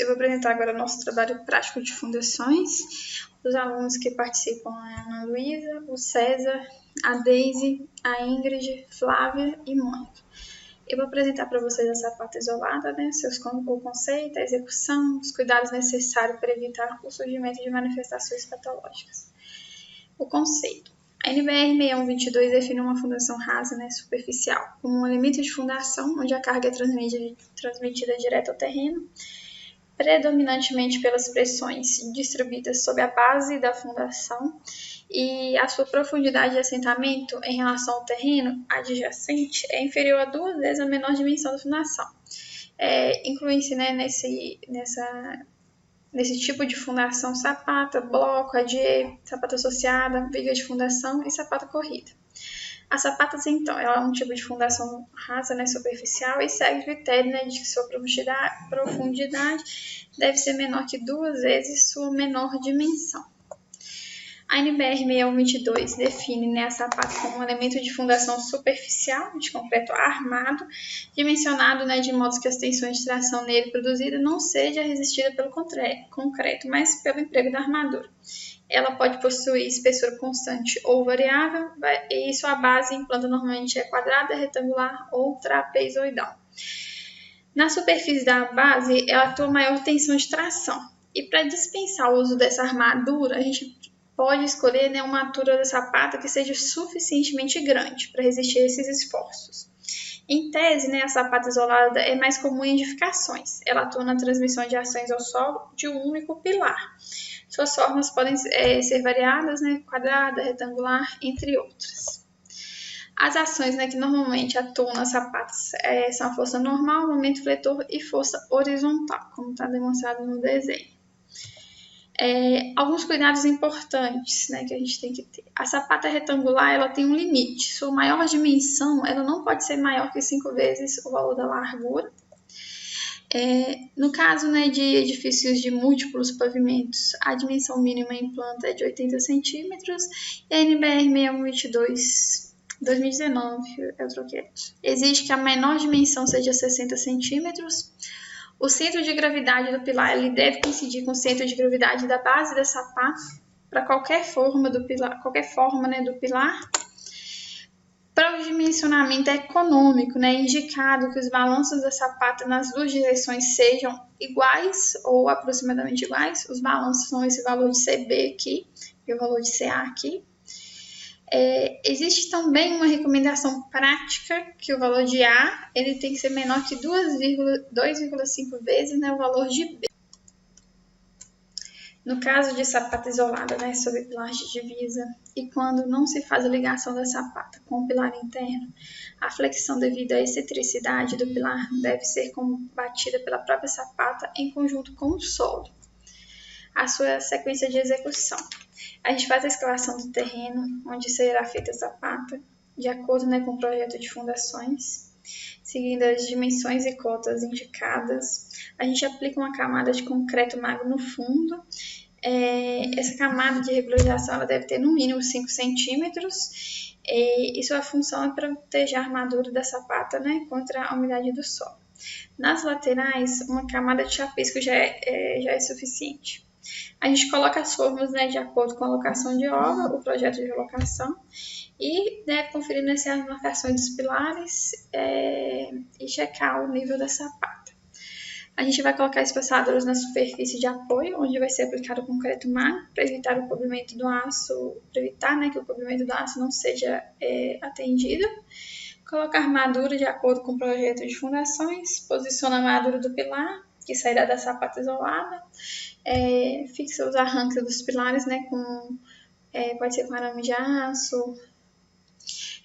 eu vou apresentar agora nosso trabalho prático de fundações. Os alunos que participam é a Ana Luísa, o César, a Deise, a Ingrid, Flávia e Mônica. Eu vou apresentar para vocês a sapata isolada, né, o conceito, a execução, os cuidados necessários para evitar o surgimento de manifestações patológicas. O conceito. A NBR 6122 define uma fundação rasa, né, superficial, como um elemento de fundação onde a carga é transmitida direto ao terreno, predominantemente pelas pressões distribuídas sob a base da fundação e a sua profundidade de assentamento em relação ao terreno adjacente é inferior a 2 vezes a menor dimensão da fundação. Inclui-se, né, nesse tipo de fundação sapata, bloco, adier, sapata associada, viga de fundação e sapata corrida. A sapata, então, ela é um tipo de fundação rasa, né, superficial, e segue o critério, né, de que sua profundidade deve ser menor que 2 vezes sua menor dimensão. A NBR 6122 define, né, a sapata como um elemento de fundação superficial, de concreto armado, dimensionado, né, de modo que as tensões de tração nele produzida não seja resistida pelo concreto, mas pelo emprego da armadura. Ela pode possuir espessura constante ou variável, e sua base em planta normalmente é quadrada, retangular ou trapezoidal. Na superfície da base, ela atua maior tensão de tração. E para dispensar o uso dessa armadura, a gente pode escolher, né, uma altura da sapata que seja suficientemente grande para resistir a esses esforços. Em tese, né, a sapata isolada é mais comum em edificações. Ela atua na transmissão de ações ao solo de um único pilar. Suas formas podem ser variadas, né, quadrada, retangular, entre outras. As ações, né, que normalmente atuam nas sapatas são a força normal, momento fletor e força horizontal, como está demonstrado no desenho. Alguns cuidados importantes, né, que a gente tem que ter. A sapata retangular, ela tem um limite. Sua maior dimensão, ela não pode ser maior que 5 vezes o valor da largura. No caso, né, de edifícios de múltiplos pavimentos, a dimensão mínima em planta é de 80 centímetros e a NBR 6122 2019 exige que a menor dimensão seja 60 centímetros. O centro de gravidade do pilar ele deve coincidir com o centro de gravidade da base da sapata para qualquer forma do pilar. Para o dimensionamento econômico, né, é indicado que os balanços da sapata nas duas direções sejam iguais ou aproximadamente iguais. Os balanços são esse valor de CB aqui e o valor de CA aqui. Existe também uma recomendação prática que o valor de A ele tem que ser menor que 2,5 vezes, né, o valor de B. No caso de sapata isolada, né, sob pilar de divisa, e quando não se faz a ligação da sapata com o pilar interno, a flexão devido à excentricidade do pilar deve ser combatida pela própria sapata em conjunto com o solo. A sua sequência de execução. A gente faz a escavação do terreno, onde será feita a sapata, de acordo, né, com o projeto de fundações, seguindo as dimensões e cotas indicadas. A gente aplica uma camada de concreto magro no fundo. Essa camada de regularização ela deve ter no mínimo 5 centímetros e sua função é proteger a armadura da sapata, né, contra a umidade do solo. Nas laterais, uma camada de chapisco já é suficiente. A gente coloca as formas, né, de acordo com a locação de obra, o projeto de locação, e, né, conferindo as marcações dos pilares e checar o nível da sapata. A gente vai colocar espaçadores na superfície de apoio, onde vai ser aplicado o concreto magro, para evitar o cobrimento do aço, para evitar, né, que o cobrimento do aço não seja atendido. Coloca a armadura de acordo com o projeto de fundações, posiciona a armadura do pilar, que sairá da sapata isolada, fixa os arranques dos pilares, né, pode ser com arame de aço,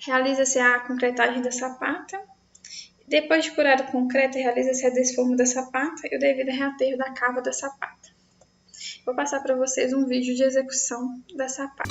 realiza-se a concretagem da sapata. Depois de curado o concreto, realiza-se a desforma da sapata e o devido reaterro da cava da sapata. Vou passar para vocês um vídeo de execução da sapata.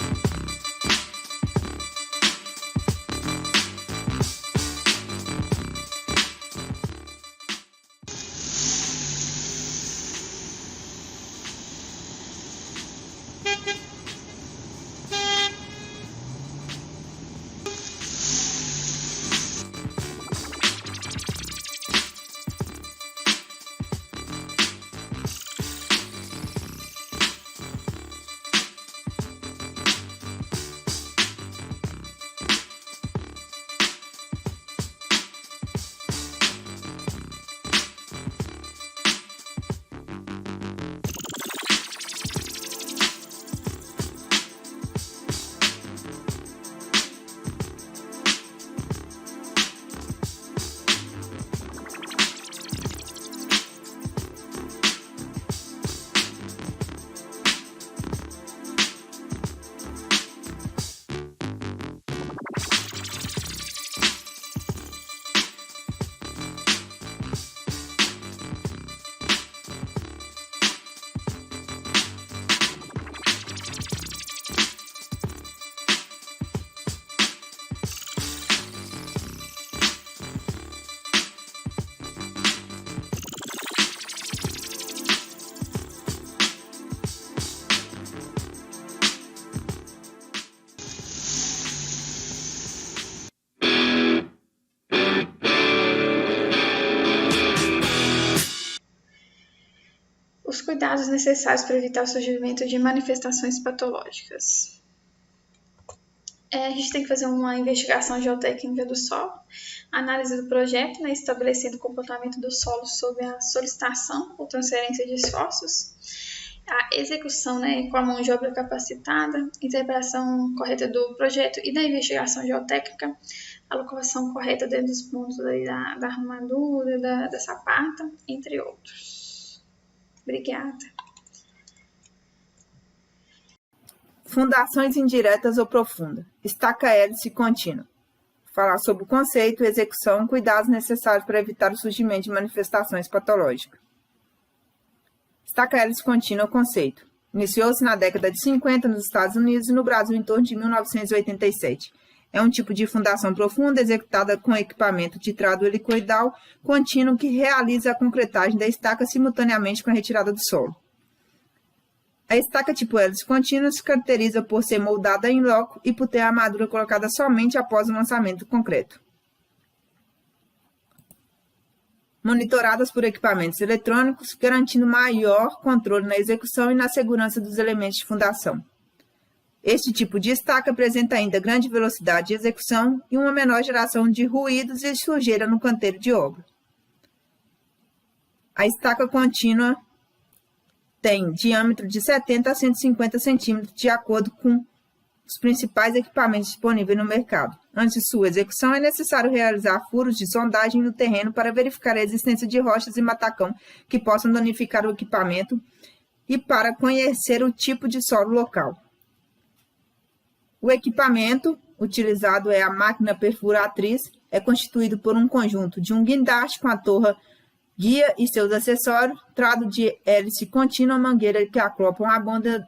cuidados necessários para evitar o surgimento de manifestações patológicas. A gente tem que fazer uma investigação geotécnica do solo, análise do projeto, estabelecendo o comportamento do solo sob a solicitação ou transferência de esforços, a execução com a mão de obra capacitada, interpretação correta do projeto e da investigação geotécnica, a locomoção correta dentro dos pontos da armadura, da sapata, entre outros. Obrigada. Fundações indiretas ou profundas. Estaca hélice contínua. Falar sobre o conceito, execução e cuidados necessários para evitar o surgimento de manifestações patológicas. Estaca hélice contínua é o conceito. Iniciou-se na década de 50 nos Estados Unidos e no Brasil em torno de 1987. É um tipo de fundação profunda executada com equipamento de trado helicoidal contínuo que realiza a concretagem da estaca simultaneamente com a retirada do solo. A estaca tipo hélice contínua se caracteriza por ser moldada em loco e por ter a armadura colocada somente após o lançamento do concreto. Monitoradas por equipamentos eletrônicos, garantindo maior controle na execução e na segurança dos elementos de fundação. Este tipo de estaca apresenta ainda grande velocidade de execução e uma menor geração de ruídos e sujeira no canteiro de obra. A estaca contínua tem diâmetro de 70 a 150 centímetros, de acordo com os principais equipamentos disponíveis no mercado. Antes de sua execução, é necessário realizar furos de sondagem no terreno para verificar a existência de rochas e matacão que possam danificar o equipamento e para conhecer o tipo de solo local. O equipamento utilizado é a máquina perfuratriz, é constituído por um conjunto de um guindaste com a torre guia e seus acessórios, trado de hélice contínua, mangueira que acoplam a bomba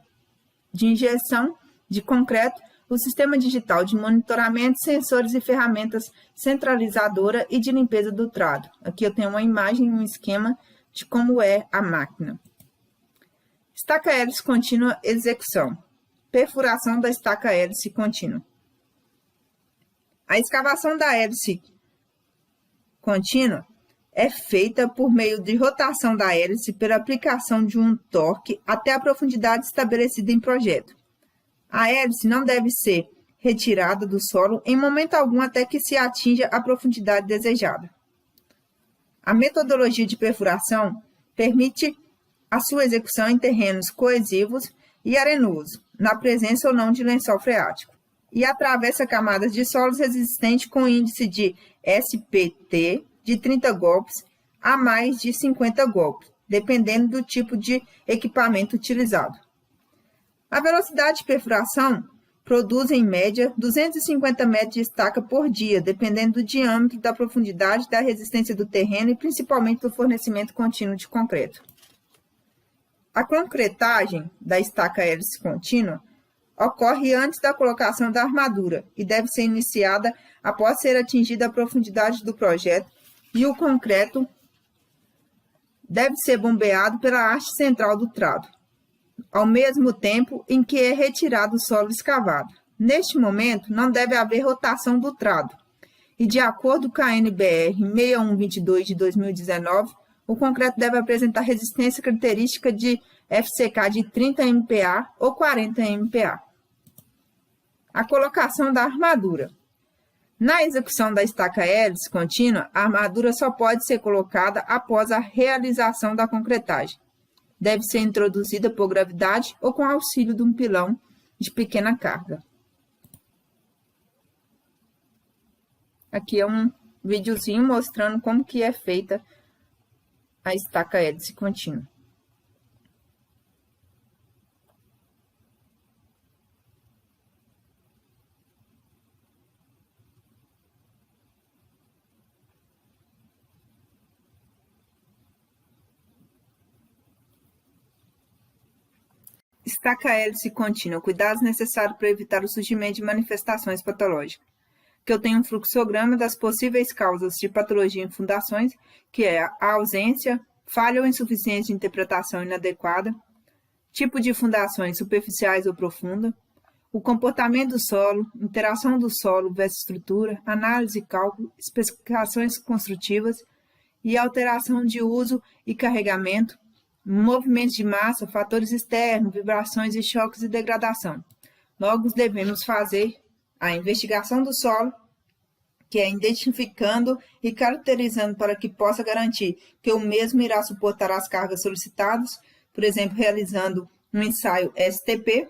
de injeção de concreto, o sistema digital de monitoramento, sensores e ferramentas centralizadora e de limpeza do trado. Aqui eu tenho uma imagem e um esquema de como é a máquina. Estaca hélice contínua execução. Perfuração da estaca hélice contínua. A escavação da hélice contínua é feita por meio de rotação da hélice pela aplicação de um torque até a profundidade estabelecida em projeto. A hélice não deve ser retirada do solo em momento algum até que se atinja a profundidade desejada. A metodologia de perfuração permite a sua execução em terrenos coesivos e arenosos, na presença ou não de lençol freático, e atravessa camadas de solos resistentes com índice de SPT de 30 golpes a mais de 50 golpes, dependendo do tipo de equipamento utilizado. A velocidade de perfuração produz, em média, 250 metros de estaca por dia, dependendo do diâmetro, da profundidade, da resistência do terreno e principalmente do fornecimento contínuo de concreto. A concretagem da estaca hélice contínua ocorre antes da colocação da armadura e deve ser iniciada após ser atingida a profundidade do projeto e o concreto deve ser bombeado pela haste central do trado, ao mesmo tempo em que é retirado o solo escavado. Neste momento, não deve haver rotação do trado, e de acordo com a NBR 6122 de 2019, o concreto deve apresentar resistência característica de FCK de 30 MPa ou 40 MPa. A colocação da armadura. Na execução da estaca hélice contínua, a armadura só pode ser colocada após a realização da concretagem. Deve ser introduzida por gravidade ou com auxílio de um pilão de pequena carga. Aqui é um videozinho mostrando como que é feita a estaca hélice contínua. Estaca hélice contínua. Cuidados necessários para evitar o surgimento de manifestações patológicas. Que eu tenho um fluxograma das possíveis causas de patologia em fundações, que é a ausência, falha ou insuficiência de interpretação inadequada, tipo de fundações superficiais ou profundas, o comportamento do solo, interação do solo versus estrutura, análise e cálculo, especificações construtivas e alteração de uso e carregamento, movimentos de massa, fatores externos, vibrações e choques e degradação. Logo, devemos fazer a investigação do solo, que é identificando e caracterizando para que possa garantir que o mesmo irá suportar as cargas solicitadas, por exemplo, realizando um ensaio STP,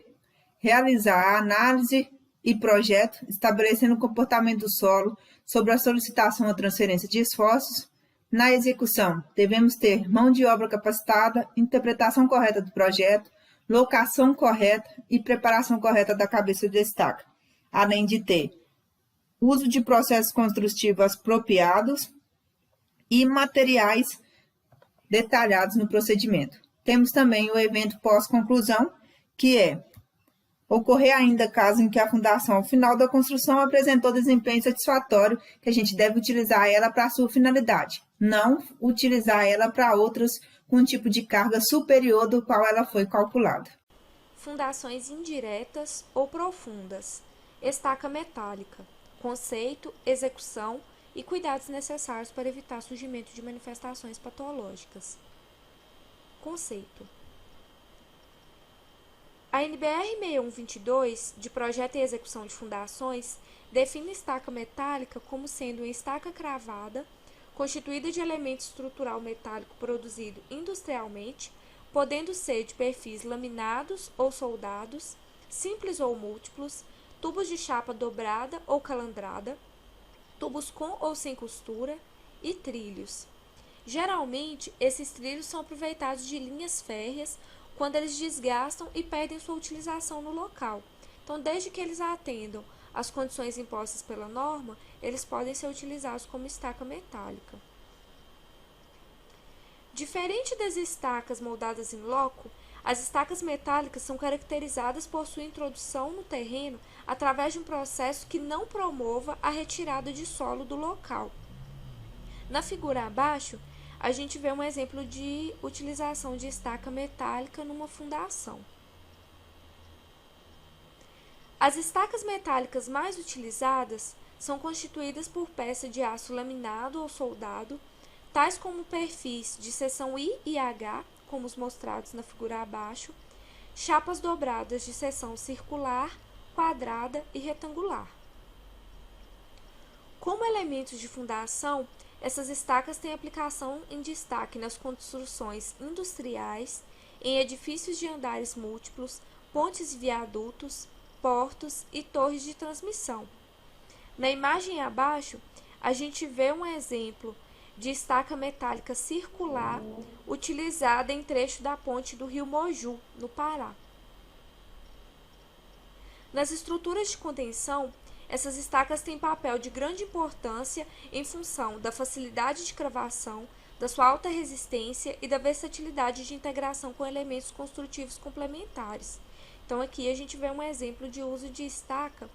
realizar a análise e projeto, estabelecendo o comportamento do solo sobre a solicitação ou transferência de esforços. Na execução, devemos ter mão de obra capacitada, interpretação correta do projeto, locação correta e preparação correta da cabeça de estaca, além de ter uso de processos construtivos apropriados e materiais detalhados no procedimento. Temos também o evento pós-conclusão, que é ocorrer ainda caso em que a fundação, ao final da construção, apresentou desempenho satisfatório, que a gente deve utilizar ela para a sua finalidade, não utilizar ela para outras com um tipo de carga superior do qual ela foi calculada. Fundações indiretas ou profundas. Estaca metálica. Conceito, execução e cuidados necessários para evitar surgimento de manifestações patológicas. Conceito. A NBR 6122, de Projeto e Execução de Fundações, define estaca metálica como sendo uma estaca cravada, constituída de elemento estrutural metálico produzido industrialmente, podendo ser de perfis laminados ou soldados, simples ou múltiplos, tubos de chapa dobrada ou calandrada, tubos com ou sem costura e trilhos. Geralmente, esses trilhos são aproveitados de linhas férreas quando eles desgastam e perdem sua utilização no local. Então, desde que eles atendam às condições impostas pela norma, eles podem ser utilizados como estaca metálica. Diferente das estacas moldadas em loco, as estacas metálicas são caracterizadas por sua introdução no terreno através de um processo que não promova a retirada de solo do local. Na figura abaixo, a gente vê um exemplo de utilização de estaca metálica numa fundação. As estacas metálicas mais utilizadas são constituídas por peças de aço laminado ou soldado, tais como perfis de seção I e H, como os mostrados na figura abaixo, chapas dobradas de seção circular, quadrada e retangular. Como elementos de fundação, essas estacas têm aplicação em destaque nas construções industriais, em edifícios de andares múltiplos, pontes e viadutos, portos e torres de transmissão. Na imagem abaixo, a gente vê um exemplo de estaca metálica circular utilizada em trecho da ponte do rio Moju, no Pará. Nas estruturas de contenção, essas estacas têm papel de grande importância em função da facilidade de cravação, da sua alta resistência e da versatilidade de integração com elementos construtivos complementares. Então, aqui a gente vê um exemplo de uso de estaca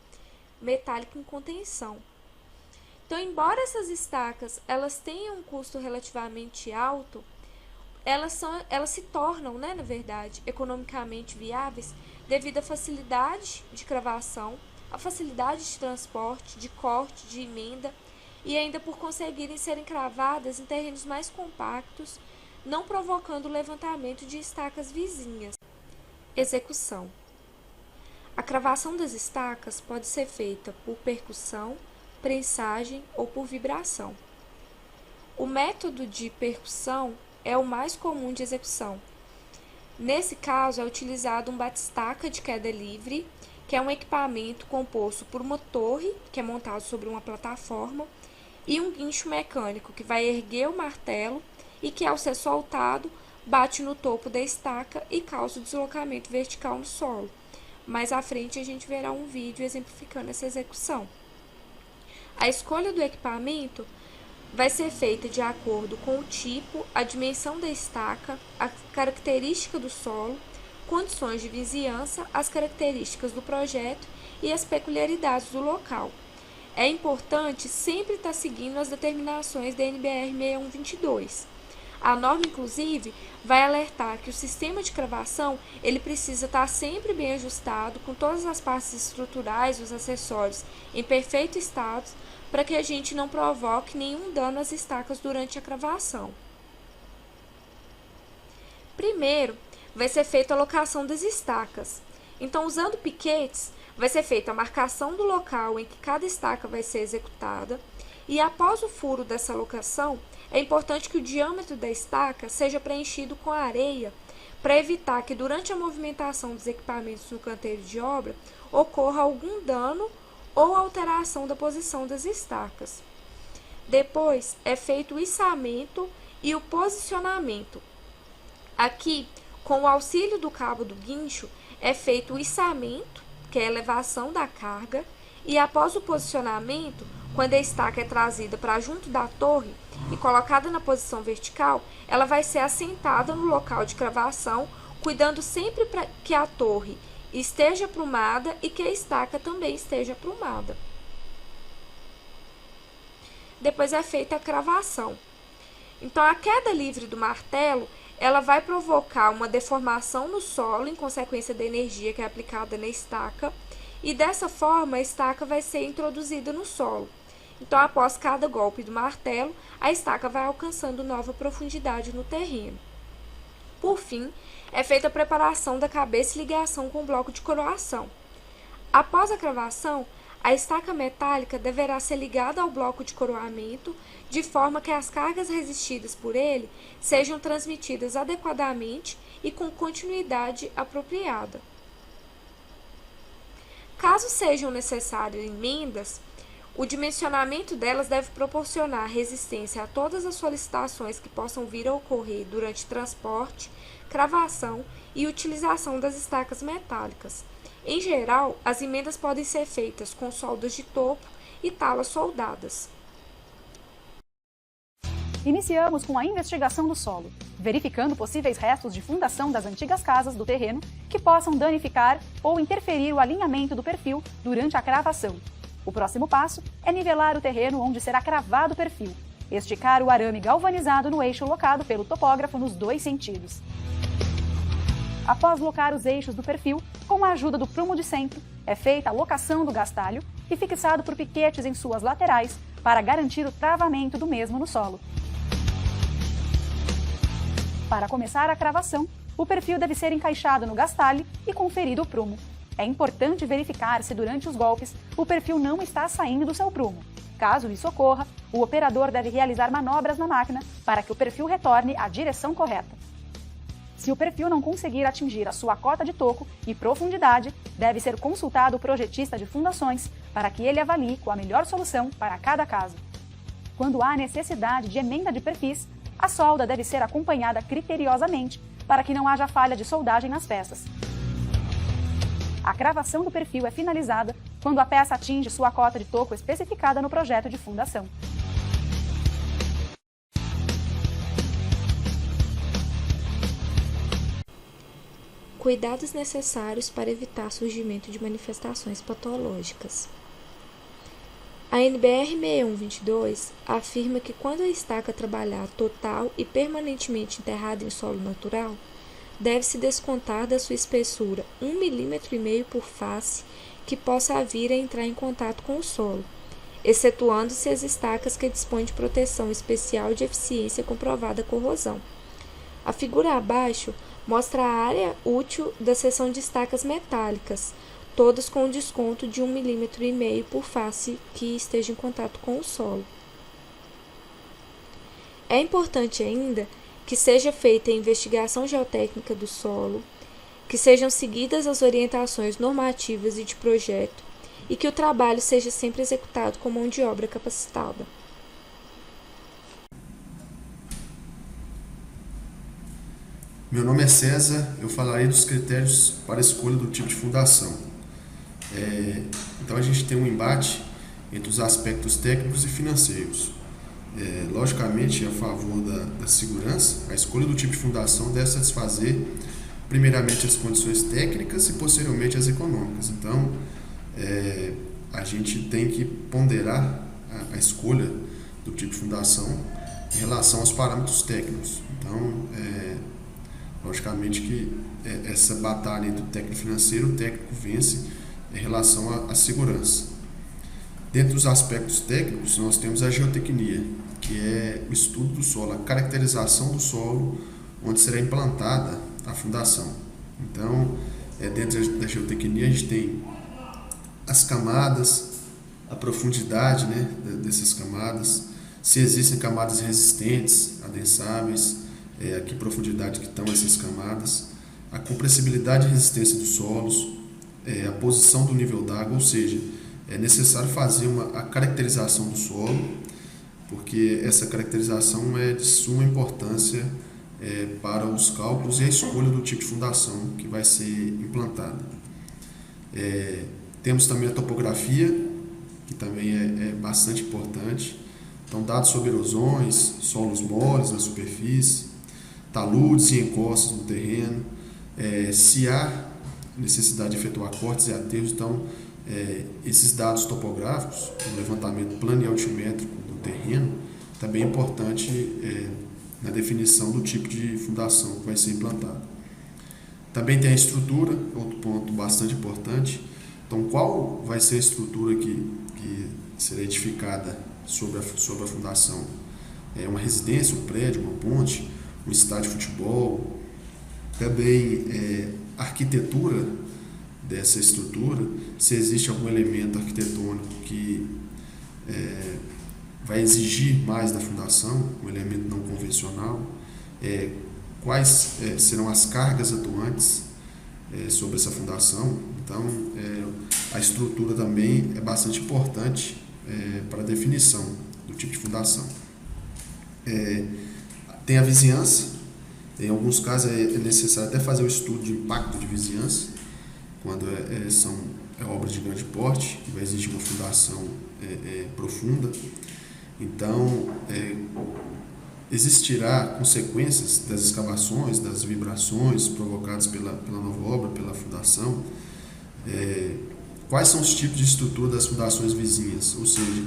metálica em contenção. Então, embora essas estacas elas tenham um custo relativamente alto, elas se tornam, na verdade, economicamente viáveis devido à facilidade de cravação, à facilidade de transporte, de corte, de emenda e ainda por conseguirem serem cravadas em terrenos mais compactos, não provocando o levantamento de estacas vizinhas. Execução. A cravação das estacas pode ser feita por percussão, prensagem ou por vibração. O método de percussão é o mais comum de execução. Nesse caso, é utilizado um batistaca de queda livre, que é um equipamento composto por uma torre, que é montado sobre uma plataforma, e um guincho mecânico, que vai erguer o martelo e que, ao ser soltado, bate no topo da estaca e causa o deslocamento vertical no solo. Mais à frente, a gente verá um vídeo exemplificando essa execução. A escolha do equipamento vai ser feita de acordo com o tipo, a dimensão da estaca, a característica do solo, condições de vizinhança, as características do projeto e as peculiaridades do local. É importante sempre estar seguindo as determinações da NBR 6122. A norma, inclusive, vai alertar que o sistema de cravação ele precisa estar sempre bem ajustado, com todas as partes estruturais e os acessórios em perfeito estado, para que a gente não provoque nenhum dano às estacas durante a cravação. Primeiro, vai ser feita a locação das estacas. Então, usando piquetes, vai ser feita a marcação do local em que cada estaca vai ser executada, e após o furo dessa locação, é importante que o diâmetro da estaca seja preenchido com areia para evitar que durante a movimentação dos equipamentos no canteiro de obra ocorra algum dano ou alteração da posição das estacas. Depois é feito o içamento e o posicionamento. Aqui, com o auxílio do cabo do guincho, é feito o içamento, que é a elevação da carga, e após o posicionamento, quando a estaca é trazida para junto da torre e colocada na posição vertical, ela vai ser assentada no local de cravação, cuidando sempre para que a torre esteja aprumada e que a estaca também esteja aprumada. Depois é feita a cravação. Então, a queda livre do martelo, ela vai provocar uma deformação no solo em consequência da energia que é aplicada na estaca, e dessa forma a estaca vai ser introduzida no solo. Então, após cada golpe do martelo, a estaca vai alcançando nova profundidade no terreno. Por fim, é feita a preparação da cabeça e ligação com o bloco de coroação. Após a cravação, a estaca metálica deverá ser ligada ao bloco de coroamento, de forma que as cargas resistidas por ele sejam transmitidas adequadamente e com continuidade apropriada. Caso sejam necessárias emendas, o dimensionamento delas deve proporcionar resistência a todas as solicitações que possam vir a ocorrer durante transporte, cravação e utilização das estacas metálicas. Em geral, as emendas podem ser feitas com soldas de topo e talas soldadas. Iniciamos com a investigação do solo, verificando possíveis restos de fundação das antigas casas do terreno que possam danificar ou interferir o alinhamento do perfil durante a cravação. O próximo passo é nivelar o terreno onde será cravado o perfil, esticar o arame galvanizado no eixo locado pelo topógrafo nos 2 sentidos. Após locar os eixos do perfil, com a ajuda do prumo de centro, é feita a locação do gastalho e fixado por piquetes em suas laterais para garantir o travamento do mesmo no solo. Para começar a cravação, o perfil deve ser encaixado no gastalho e conferido o prumo. É importante verificar se durante os golpes o perfil não está saindo do seu prumo. Caso isso ocorra, o operador deve realizar manobras na máquina para que o perfil retorne à direção correta. Se o perfil não conseguir atingir a sua cota de toco e profundidade, deve ser consultado o projetista de fundações para que ele avalie qual a melhor solução para cada caso. Quando há necessidade de emenda de perfis, a solda deve ser acompanhada criteriosamente para que não haja falha de soldagem nas peças. A cravação do perfil é finalizada quando a peça atinge sua cota de toco especificada no projeto de fundação. Cuidados necessários para evitar surgimento de manifestações patológicas. A NBR 6122 afirma que quando a estaca trabalhar total e permanentemente enterrada em solo natural, deve-se descontar da sua espessura 1,5 mm por face que possa vir a entrar em contato com o solo, excetuando-se as estacas que dispõem de proteção especial de eficiência comprovada à corrosão. A figura abaixo mostra a área útil da seção de estacas metálicas, todas com um desconto de 1,5 mm por face que esteja em contato com o solo. É importante ainda que seja feita a investigação geotécnica do solo, que sejam seguidas as orientações normativas e de projeto e que o trabalho seja sempre executado com mão de obra capacitada. Meu nome é César, eu falarei dos critérios para a escolha do tipo de fundação. Então a gente tem um embate entre os aspectos técnicos e financeiros. Logicamente, a favor da segurança, a escolha do tipo de fundação deve satisfazer primeiramente as condições técnicas e posteriormente as econômicas. Então, a gente tem que ponderar a escolha do tipo de fundação em relação aos parâmetros técnicos. Então, logicamente que essa batalha entre o técnico e o financeiro, o técnico vence em relação à segurança. Dentro dos aspectos técnicos, nós temos a geotecnia, que é o estudo do solo, a caracterização do solo onde será implantada a fundação. Então, dentro da geotecnia, a gente tem as camadas, a profundidade, né, dessas camadas, se existem camadas resistentes, adensáveis, a que profundidade que estão essas camadas, a compressibilidade e resistência dos solos, a posição do nível d'água, ou seja, é necessário fazer a caracterização do solo, porque essa caracterização é de suma importância para os cálculos e a escolha do tipo de fundação que vai ser implantada. Temos também a topografia, que também é bastante importante. Então, dados sobre erosões, solos moles na superfície, taludes e encostas no terreno, se há necessidade de efetuar cortes e aterros. Então, esses dados topográficos, o levantamento plano e altimétrico do terreno, também é importante na definição do tipo de fundação que vai ser implantada. Também tem a estrutura, outro ponto bastante importante. Então, qual vai ser a estrutura que será edificada sobre a fundação? É uma residência, um prédio, uma ponte, um estádio de futebol? Também a arquitetura dessa estrutura, se existe algum elemento arquitetônico que vai exigir mais da fundação, um elemento não convencional, quais serão as cargas atuantes sobre essa fundação. Então, a estrutura também é bastante importante para a definição do tipo de fundação. Tem a vizinhança. Em alguns casos é necessário até fazer o estudo de impacto de vizinhança, quando são obras de grande porte, que vai exigir uma fundação profunda. Então, existirá consequências das escavações, das vibrações provocadas pela nova obra, pela fundação. Quais são os tipos de estrutura das fundações vizinhas? Ou seja,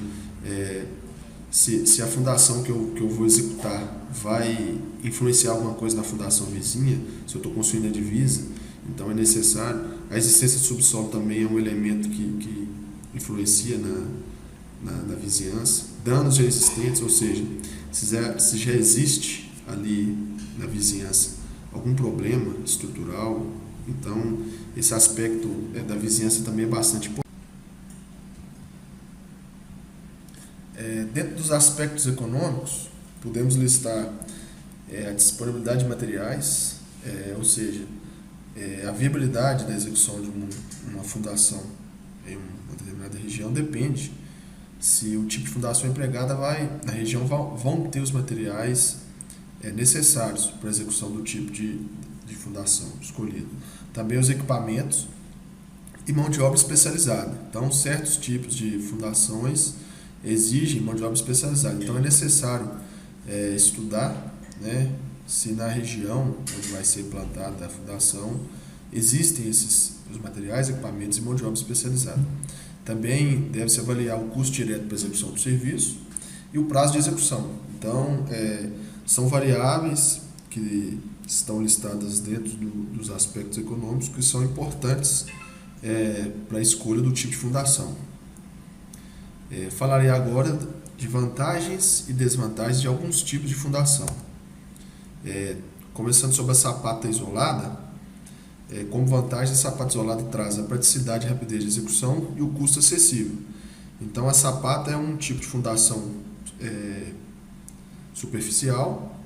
se a fundação que eu vou executar vai influenciar alguma coisa na fundação vizinha, se eu estou construindo a divisa, então é necessário. A existência de subsolo também é um elemento que influencia na vizinhança. Danos já existentes, ou seja, se já existe ali na vizinhança algum problema estrutural, então esse aspecto da vizinhança também é bastante importante. Dentro dos aspectos econômicos, podemos listar a disponibilidade de materiais, ou seja, a viabilidade da execução de uma fundação em uma determinada região depende se o tipo de fundação empregada na região vão ter os materiais necessários para a execução do tipo de fundação escolhido. Também os equipamentos e mão de obra especializada. Então, certos tipos de fundações exigem mão de obra especializada. Então, é necessário estudar, né, se na região onde vai ser implantada a fundação existem os materiais, equipamentos e mão de obra especializada. Também deve-se avaliar o custo direto para a execução do serviço e o prazo de execução. Então, são variáveis que estão listadas dentro dos aspectos econômicos que são importantes para a escolha do tipo de fundação. Falarei agora de vantagens e desvantagens de alguns tipos de fundação. Começando sobre a sapata isolada, como vantagem, a sapata isolada traz a praticidade e rapidez de execução e o custo acessível. Então, a sapata é um tipo de fundação superficial,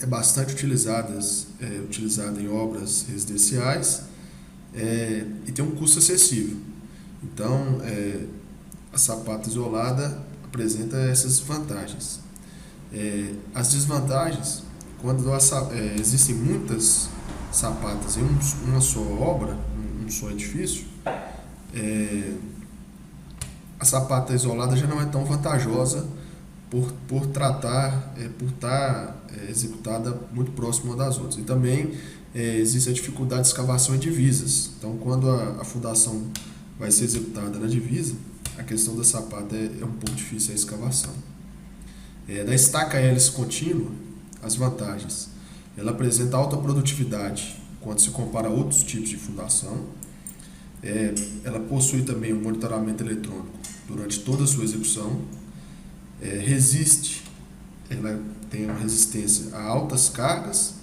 é bastante utilizada em obras residenciais e tem um custo acessível. Então, a sapata isolada apresenta essas vantagens. As desvantagens, quando existem muitas sapatas em uma só obra, um só edifício, a sapata isolada já não é tão vantajosa por estar executada muito próxima uma das outras. E também existe a dificuldade de escavação em divisas. Então, quando a fundação vai ser executada na divisa, a questão da sapata é um pouco difícil a escavação. Da estaca hélice contínua, as vantagens. Ela apresenta alta produtividade quando se compara a outros tipos de fundação. Ela possui também um monitoramento eletrônico durante toda a sua execução. Ela tem uma resistência a altas cargas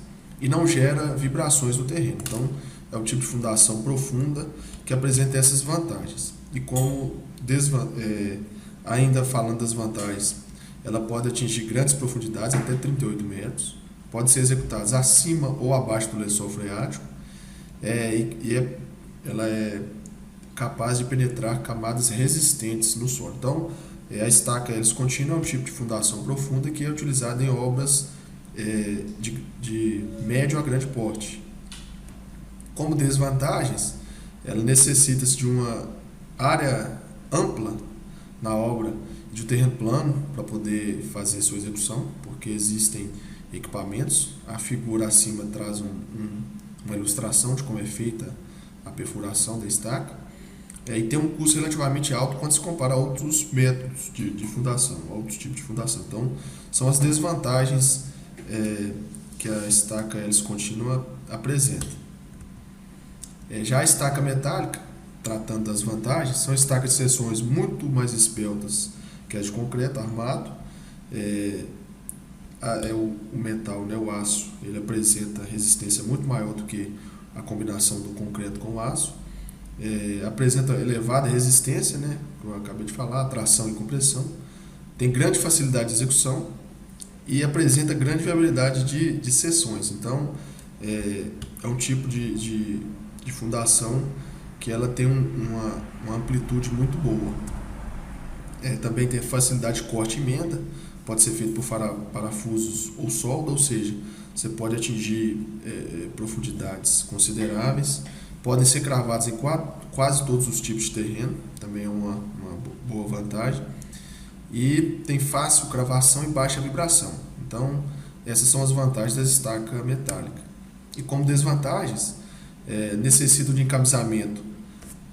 e não gera vibrações no terreno. Então, é um tipo de fundação profunda que apresenta essas vantagens. E como ainda falando das vantagens, ela pode atingir grandes profundidades, até 38 metros, pode ser executada acima ou abaixo do lençol freático, ela é capaz de penetrar camadas resistentes no solo. Então, a estaca hélice contínua é um tipo de fundação profunda que é utilizada em obras de médio a grande porte. Como desvantagens, ela necessita-se de uma área ampla na obra, de um terreno plano para poder fazer sua execução, porque existem equipamentos. A figura acima traz uma ilustração de como é feita a perfuração da estaca, e tem um custo relativamente alto quando se compara a outros métodos de fundação, outros tipos de fundação. Então, são as desvantagens que a estaca hélice contínua apresenta. Já a estaca metálica, tratando das vantagens, são estacas de seções muito mais esbeltas que as de concreto armado. O metal, o aço, ele apresenta resistência muito maior do que a combinação do concreto com o aço. Apresenta elevada resistência, como eu acabei de falar, tração e compressão. Tem grande facilidade de execução e apresenta grande viabilidade de seções. Então, é um tipo de fundação que ela tem uma amplitude muito boa. Também tem facilidade de corte e emenda, pode ser feito por parafusos ou solda, ou seja, você pode atingir profundidades consideráveis, podem ser cravados em quase todos os tipos de terreno, também é uma boa vantagem, e tem fácil cravação e baixa vibração. Então, essas são as vantagens da estaca metálica. E como desvantagens, necessitam de encamisamento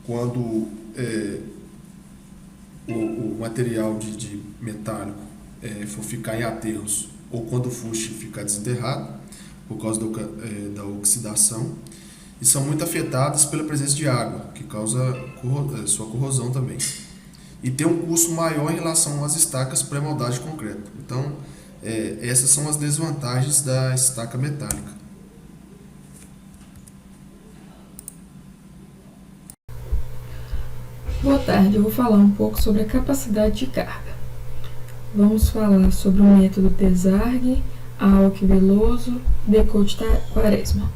quando o material de metálico for ficar em aterros ou quando o fuste ficar desenterrado por causa da oxidação, e são muito afetadas pela presença de água, que causa sua corrosão também. E tem um custo maior em relação às estacas pré-moldadas de concreto. Então, essas são as desvantagens da estaca metálica. Boa tarde, eu vou falar um pouco sobre a capacidade de carga. Vamos falar sobre o método Tesarg, Alck Veloso, Decote Quaresma.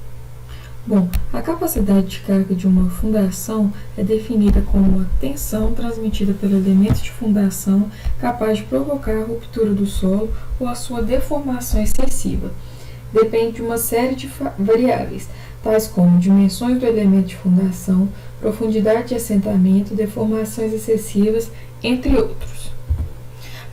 Bom, a capacidade de carga de uma fundação é definida como a tensão transmitida pelo elemento de fundação capaz de provocar a ruptura do solo ou a sua deformação excessiva. Depende de uma série de variáveis, tais como dimensões do elemento de fundação, profundidade de assentamento, deformações excessivas, entre outros.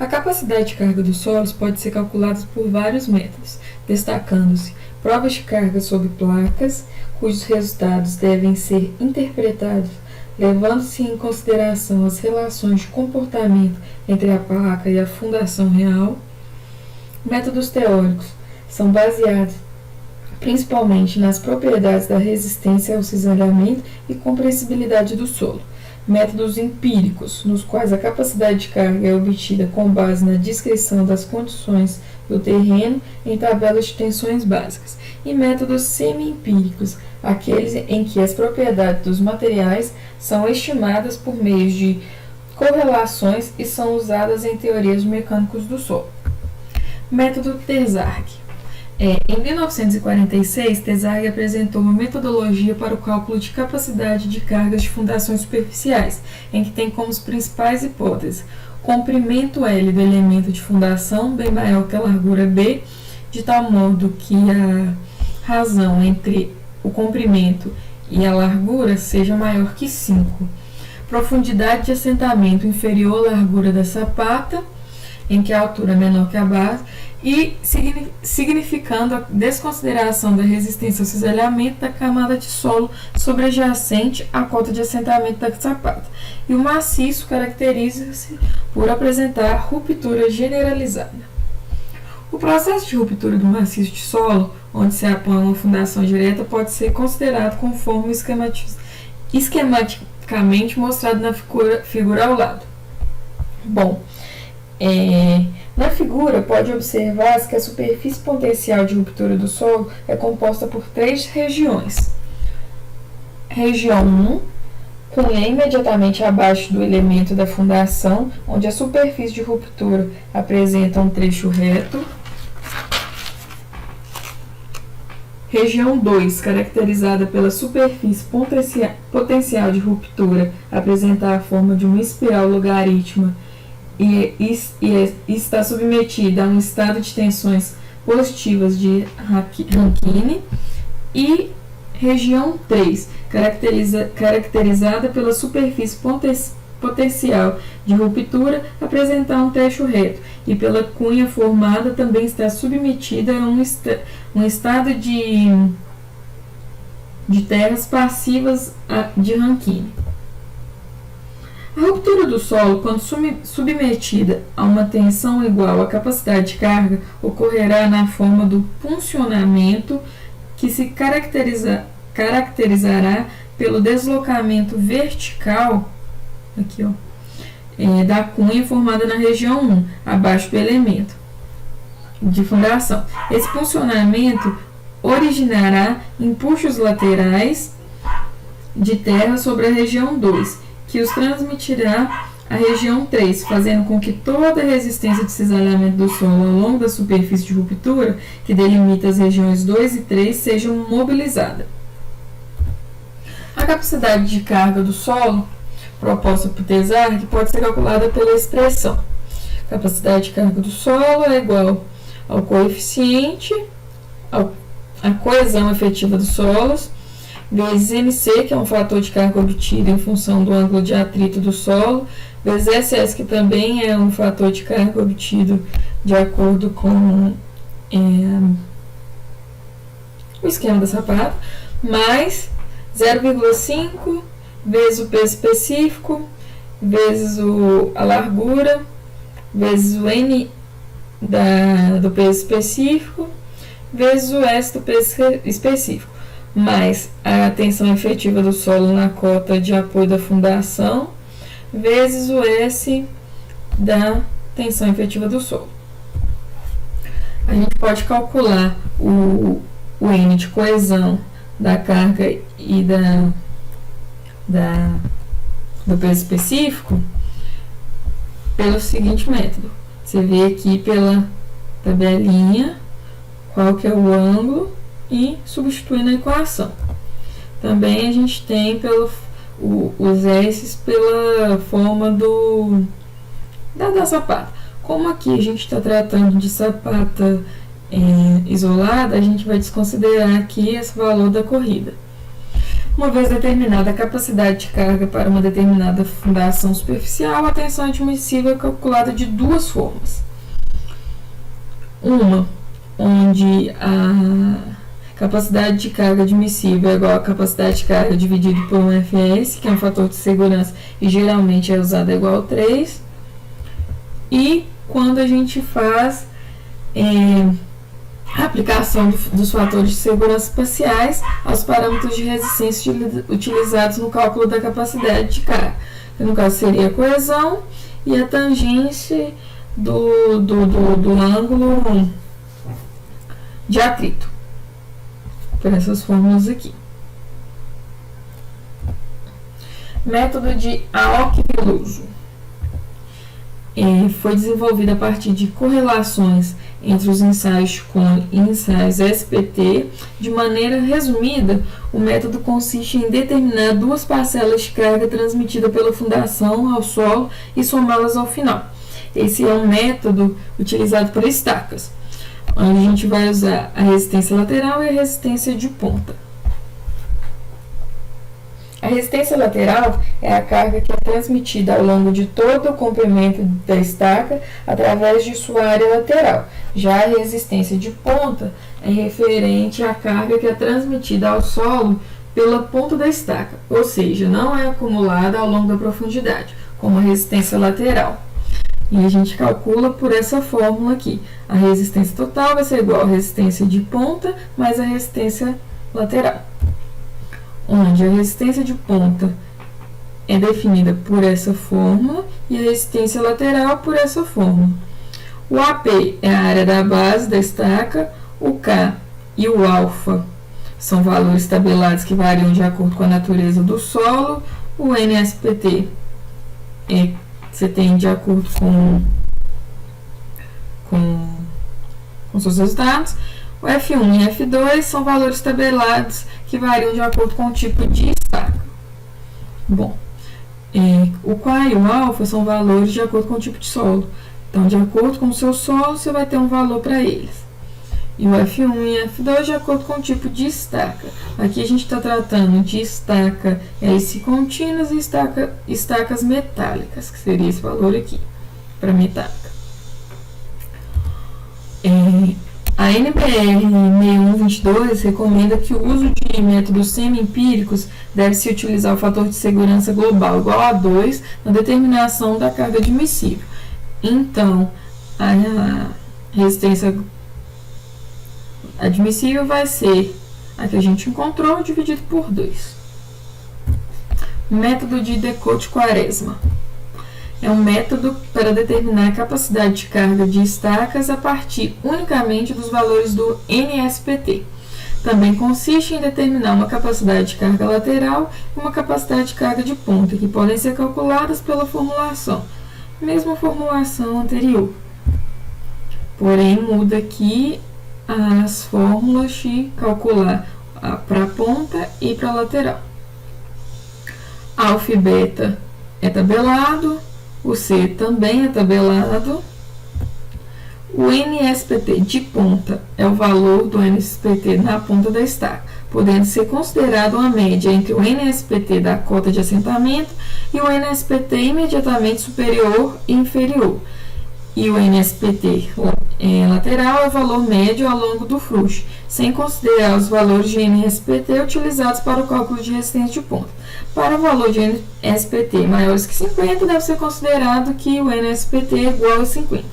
A capacidade de carga dos solos pode ser calculada por vários métodos, destacando-se provas de carga sob placas, cujos resultados devem ser interpretados levando-se em consideração as relações de comportamento entre a placa e a fundação real. Métodos teóricos são baseados principalmente nas propriedades da resistência ao cisalhamento e compressibilidade do solo. Métodos empíricos, nos quais a capacidade de carga é obtida com base na descrição das condições do terreno em tabelas de tensões básicas. E métodos semi-empíricos, aqueles em que as propriedades dos materiais são estimadas por meio de correlações e são usadas em teorias mecânicos do solo. Método Tesarg. Em 1946, Tesarg apresentou uma metodologia para o cálculo de capacidade de cargas de fundações superficiais, em que tem como principais hipóteses comprimento L do elemento de fundação bem maior que a largura B, de tal modo que a razão entre o comprimento e a largura seja maior que 5. Profundidade de assentamento inferior à largura da sapata, em que a altura é menor que a base, e significando a desconsideração da resistência ao cisalhamento da camada de solo sobrejacente à cota de assentamento da sapata. E o maciço caracteriza-se por apresentar ruptura generalizada. O processo de ruptura do maciço de solo, onde se apoia uma fundação direta, pode ser considerado conforme esquematicamente mostrado na figura ao lado. Bom, Na figura, pode observar que a superfície potencial de ruptura do solo é composta por 3 regiões. Região 1, cunha imediatamente abaixo do elemento da fundação, onde a superfície de ruptura apresenta um trecho reto. Região 2, caracterizada pela superfície potencial de ruptura, apresentar a forma de uma espiral logarítmica e está submetida a um estado de tensões positivas de Rankine. E região 3, caracterizada pela superfície potencial de ruptura, apresentar um trecho reto, e pela cunha formada também está submetida a um estado de terras passivas de Rankine. A ruptura do solo, quando submetida a uma tensão igual à capacidade de carga, ocorrerá na forma do puncionamento, que se caracterizará pelo deslocamento vertical da cunha formada na região 1, abaixo do elemento de fundação. Esse funcionamento originará empuxos laterais de terra sobre a região 2, que os transmitirá à região 3, fazendo com que toda a resistência de cisalhamento do solo ao longo da superfície de ruptura, que delimita as regiões 2 e 3, seja mobilizada. A capacidade de carga do solo proposta por Tesarg pode ser calculada pela expressão: capacidade de carga do solo é igual ao coeficiente, a coesão efetiva dos solos, vezes NC, que é um fator de carga obtido em função do ângulo de atrito do solo, vezes SS, que também é um fator de carga obtido de acordo com o esquema da sapata, mais 0,5 vezes o peso específico, vezes a largura, vezes o N do peso específico, vezes o S do peso específico, mais a tensão efetiva do solo na cota de apoio da fundação, vezes o S da tensão efetiva do solo. A gente pode calcular o N de coesão da carga e do peso específico pelo seguinte método. Você vê aqui pela tabelinha qual que é o ângulo e substitui na equação. Também a gente tem os S pela forma da sapata. Como aqui a gente está tratando de sapata isolada, a gente vai desconsiderar aqui esse valor da corrida. Uma vez determinada a capacidade de carga para uma determinada fundação superficial, a tensão admissível é calculada de duas formas. Uma, onde a capacidade de carga admissível é igual à capacidade de carga dividido por um FS, que é um fator de segurança e geralmente é usado igual a 3. E quando a gente faz a aplicação dos fatores de segurança parciais aos parâmetros de resistência utilizados no cálculo da capacidade de carga, que no caso seria a coesão e a tangente do ângulo de atrito, por essas fórmulas aqui. Método de Aoki-Veloso foi desenvolvido a partir de correlações entre os ensaios de cone e ensaios SPT. De maneira resumida, o método consiste em determinar duas parcelas de carga transmitida pela fundação ao solo e somá-las ao final. Esse é um método utilizado por estacas, onde a gente vai usar a resistência lateral e a resistência de ponta. A resistência lateral é a carga que é transmitida ao longo de todo o comprimento da estaca através de sua área lateral. Já a resistência de ponta é referente à carga que é transmitida ao solo pela ponta da estaca, ou seja, não é acumulada ao longo da profundidade, como a resistência lateral. E a gente calcula por essa fórmula aqui. A resistência total vai ser igual à resistência de ponta mais a resistência lateral, onde a resistência de ponta é definida por essa fórmula e a resistência lateral por essa fórmula. O AP é a área da base da estaca, o K e o alfa são valores tabelados que variam de acordo com a natureza do solo. O NSPT você tem de acordo com seus resultados. O F1 e F2 são valores tabelados que variam de acordo com o tipo de estaca. Bom, o K e o alfa são valores de acordo com o tipo de solo. Então, de acordo com o seu solo, você vai ter um valor para eles. E o F1 e F2 de acordo com o tipo de estaca. Aqui a gente está tratando de estaca hélice contínuas e estacas metálicas, que seria esse valor aqui, para metálica. A NBR 6122 recomenda que o uso de métodos semi-empíricos deve-se utilizar o fator de segurança global igual a 2 na determinação da carga admissível. Então, a resistência admissível vai ser a que a gente encontrou dividido por 2. Método de Decote-Quaresma. É um método para determinar a capacidade de carga de estacas a partir unicamente dos valores do NSPT. Também consiste em determinar uma capacidade de carga lateral e uma capacidade de carga de ponta, que podem ser calculadas pela formulação. Mesma formulação anterior. Porém, muda aqui as fórmulas de calcular para a ponta e para a lateral. Alfa e beta é tabelado, o C também é tabelado. O NSPT de ponta é o valor do NSPT na ponta da estaca, podendo ser considerado uma média entre o NSPT da cota de assentamento e o NSPT imediatamente superior e inferior. E o NSPT lateral é o valor médio ao longo do fluxo, sem considerar os valores de NSPT utilizados para o cálculo de resistência de ponta. Para o valor de NSPT maiores que 50, deve ser considerado que o NSPT é igual a 50.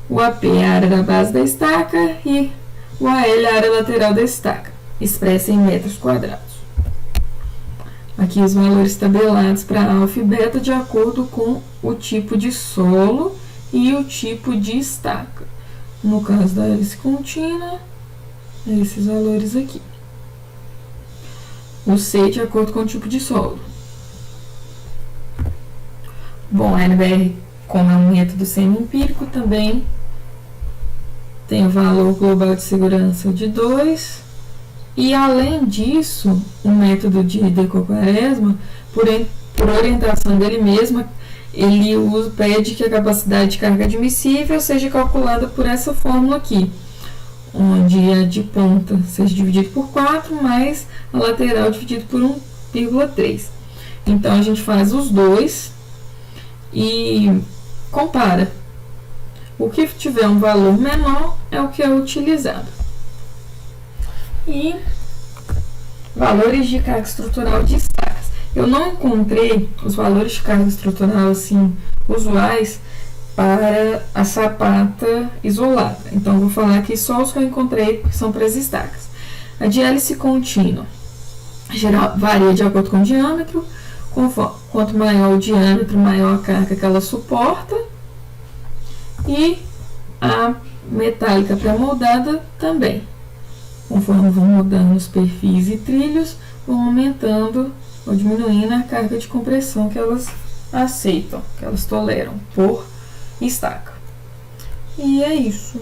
O AP é a área da base da estaca e o AL é a área lateral da estaca, expressa em metros quadrados. Aqui os valores tabelados para alfa e beta de acordo com o tipo de solo e o tipo de estaca. No caso da hélice contínua, esses valores aqui. O C de acordo com o tipo de solo. Bom, a NBR, como é um método semi-empírico, também tem o valor global de segurança de 2. E, além disso, o método de Decote-Quaresma, por orientação dele mesmo, ele pede que a capacidade de carga admissível seja calculada por essa fórmula aqui, onde a de ponta seja dividido por 4, mais a lateral dividido por 1,3. Então, a gente faz os dois e compara. O que tiver um valor menor é o que é utilizado. E valores de carga estrutural de estacas. Eu não encontrei os valores de carga estrutural assim usuais para a sapata isolada. Então, vou falar aqui só os que eu encontrei, que são para as estacas. A de hélice contínua varia de acordo com o diâmetro. Quanto maior o diâmetro, maior a carga que ela suporta. E a metálica pré-moldada também. Conforme vão mudando os perfis e trilhos, vão aumentando ou diminuindo a carga de compressão que elas aceitam, que elas toleram por estaca. E é isso.